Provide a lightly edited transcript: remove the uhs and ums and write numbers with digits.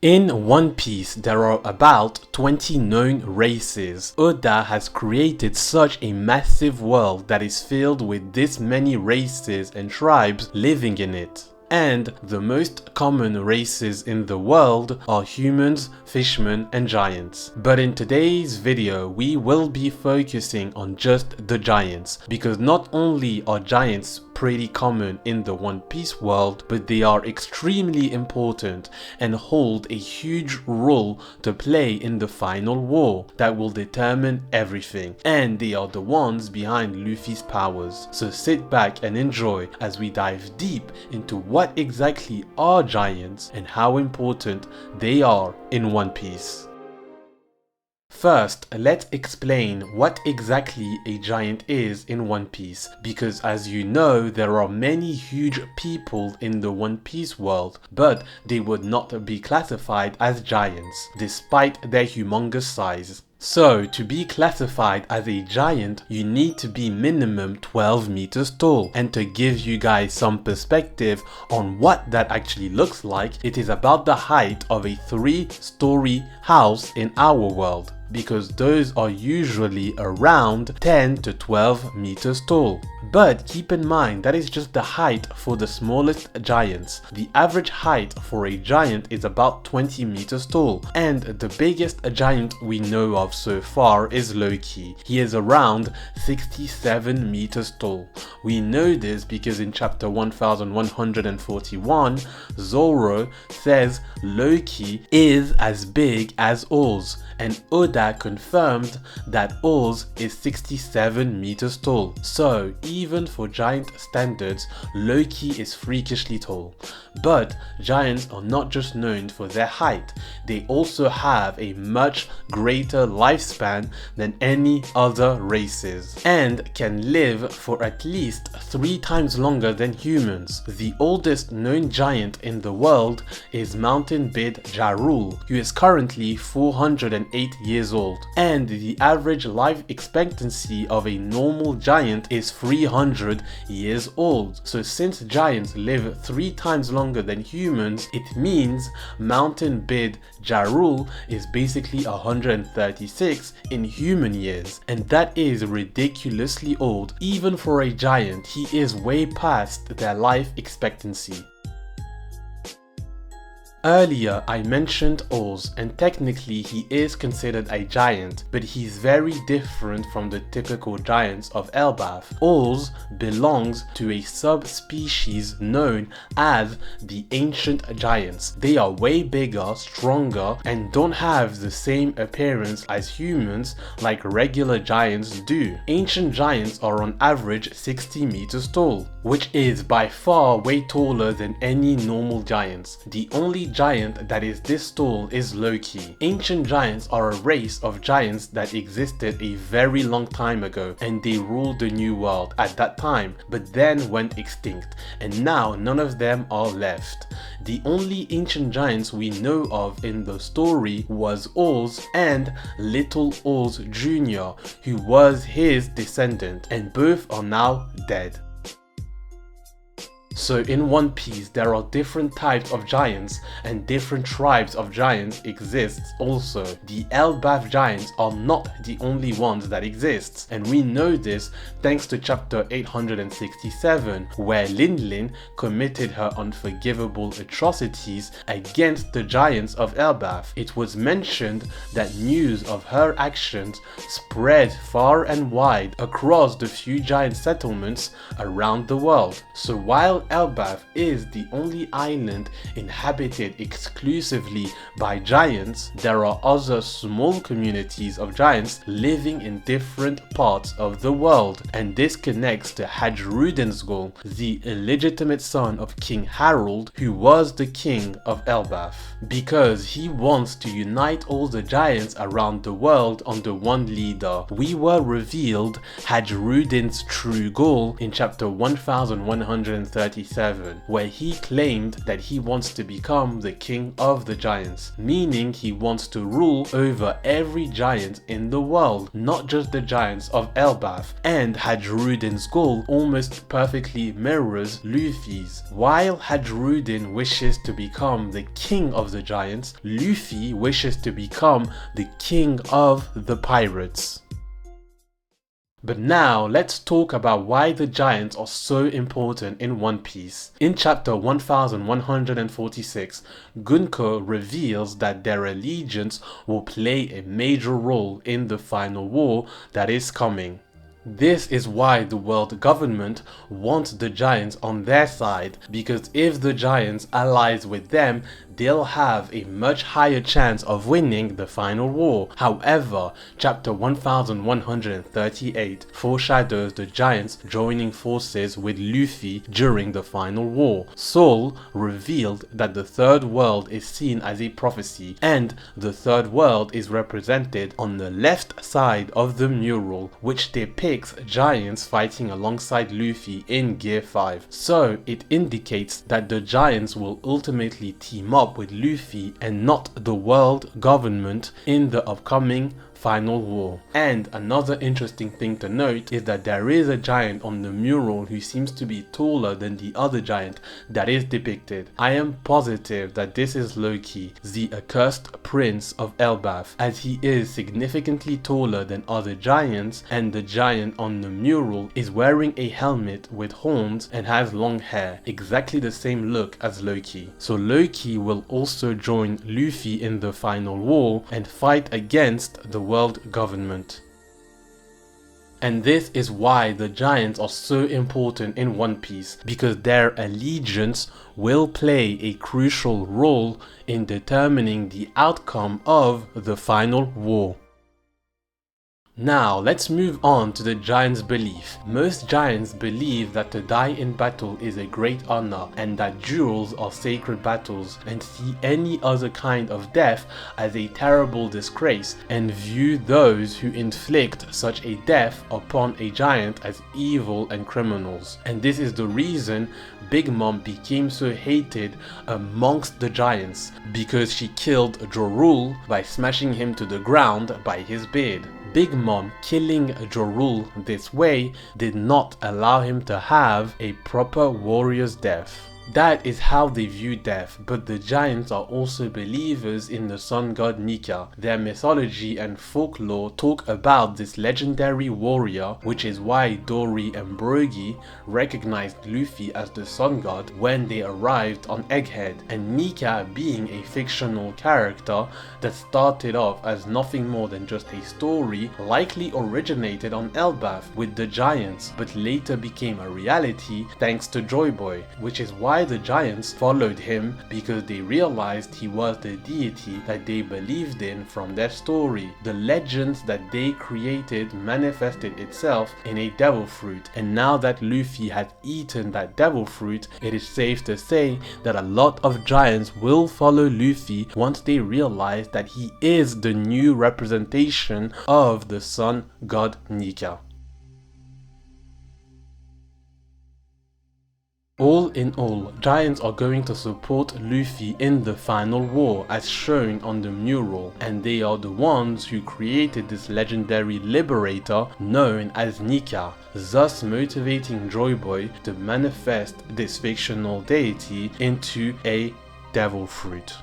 In One Piece, there are about 20 known races. Oda has created such a massive world that is filled with this many races and tribes living in it. And the most common races in the world are humans, fishmen, and giants. But in today's video, we will be focusing on just the giants, because not only are giants pretty common in the One Piece world, but they are extremely important and hold a huge role to play in the final war that will determine everything. And they are the ones behind Luffy's powers. So sit back and enjoy as we dive deep into what exactly are giants and how important they are in One Piece. First, let's explain what exactly a giant is in One Piece, because as you know, there are many huge people in the One Piece world, but they would not be classified as giants, despite their humongous size. So, to be classified as a giant, you need to be minimum 12 meters tall. And to give you guys some perspective on what that actually looks like, it is about the height of a 3-story house in our world, because those are usually around 10 to 12 meters tall. But keep in mind that is just the height for the smallest giants. The average height for a giant is about 20 meters tall, and the biggest giant we know of so far is Loki. He is around 67 meters tall. We know this because in chapter 1141, Zoro says Loki is as big as Oz, and Oda confirmed that Oz is 67 meters tall. So even for giant standards, Loki is freakishly tall. But giants are not just known for their height, they also have a much greater lifespan than any other races, and can live for at least 3 times longer than humans. The oldest known giant in the world is Mountain Bid Ja Rule, who is currently 408 years old, and the average life expectancy of a normal giant is 300 years old. So since giants live 3 times longer than humans, it means Mountain Bid Ja Rule is basically 136 in human years, and that is ridiculously old. Even for a giant, he is way past their life expectancy. Earlier I mentioned Oz, and technically he is considered a giant, but he's very different from the typical giants of Elbaf. Oz belongs to a subspecies known as the Ancient Giants. They are way bigger, stronger, and don't have the same appearance as humans like regular giants do. Ancient Giants are on average 60 meters tall, which is by far way taller than any normal giants. The only giant that is this tall is Loki. Ancient Giants are a race of giants that existed a very long time ago, and they ruled the New World at that time, but then went extinct, and now none of them are left. The only ancient giants we know of in the story was Oz and Little Oz Jr., who was his descendant, and both are now dead. So in One Piece, there are different types of giants, and different tribes of giants exist also. The Elbaf giants are not the only ones that exist, and we know this thanks to chapter 867, where Lin Lin committed her unforgivable atrocities against the giants of Elbaf. It was mentioned that news of her actions spread far and wide across the few giant settlements around the world. So while Elbaf is the only island inhabited exclusively by giants, there are other small communities of giants living in different parts of the world, and this connects to Hadrudensgol, the illegitimate son of King Harold, who was the king of Elbaf, because he wants to unite all the giants around the world under one leader. We were revealed Hadruden's true goal in chapter 1130 37, where he claimed that he wants to become the king of the giants, meaning he wants to rule over every giant in the world, not just the giants of Elbaf, and Hadruden's goal almost perfectly mirrors Luffy's. While Hadruden wishes to become the king of the giants, Luffy wishes to become the king of the pirates. But now, let's talk about why the giants are so important in One Piece. In chapter 1146, Gunko reveals that their allegiance will play a major role in the final war that is coming. This is why the world government wants the giants on their side, because if the giants allies with them, they'll have a much higher chance of winning the final war. However, chapter 1138 foreshadows the giants joining forces with Luffy during the final war. Soul revealed that the third world is seen as a prophecy, and the third world is represented on the left side of the mural, which depicts giants fighting alongside Luffy in Gear 5. So it indicates that the giants will ultimately team up with Luffy and not the world government in the upcoming final war. And another interesting thing to note is that there is a giant on the mural who seems to be taller than the other giant that is depicted. I am positive that this is Loki, the accursed prince of Elbaf, as he is significantly taller than other giants, and the giant on the mural is wearing a helmet with horns and has long hair, exactly the same look as Loki. So Loki will also join Luffy in the final war and fight against the world government. And this is why the giants are so important in One Piece, because their allegiance will play a crucial role in determining the outcome of the final war. Now, let's move on to the giants' belief. Most giants believe that to die in battle is a great honor, and that duels are sacred battles, and see any other kind of death as a terrible disgrace, and view those who inflict such a death upon a giant as evil and criminals. And this is the reason Big Mom became so hated amongst the giants, because she killed Jorul by smashing him to the ground by his beard. Big Mom killing Jorul this way did not allow him to have a proper warrior's death. That is how they view death, but the giants are also believers in the sun god Nika. Their mythology and folklore talk about this legendary warrior, which is why Dory and Brogy recognized Luffy as the sun god when they arrived on Egghead, and Nika being a fictional character that started off as nothing more than just a story, likely originated on Elbaf with the giants, but later became a reality thanks to Joy Boy, which is why the giants followed him, because they realized he was the deity that they believed in from their story. The legends that they created manifested itself in a devil fruit, and now that Luffy has eaten that devil fruit, it is safe to say that a lot of giants will follow Luffy once they realize that he is the new representation of the sun god Nika. All in all, giants are going to support Luffy in the final war as shown on the mural, and they are the ones who created this legendary liberator known as Nika, thus motivating Joy Boy to manifest this fictional deity into a devil fruit.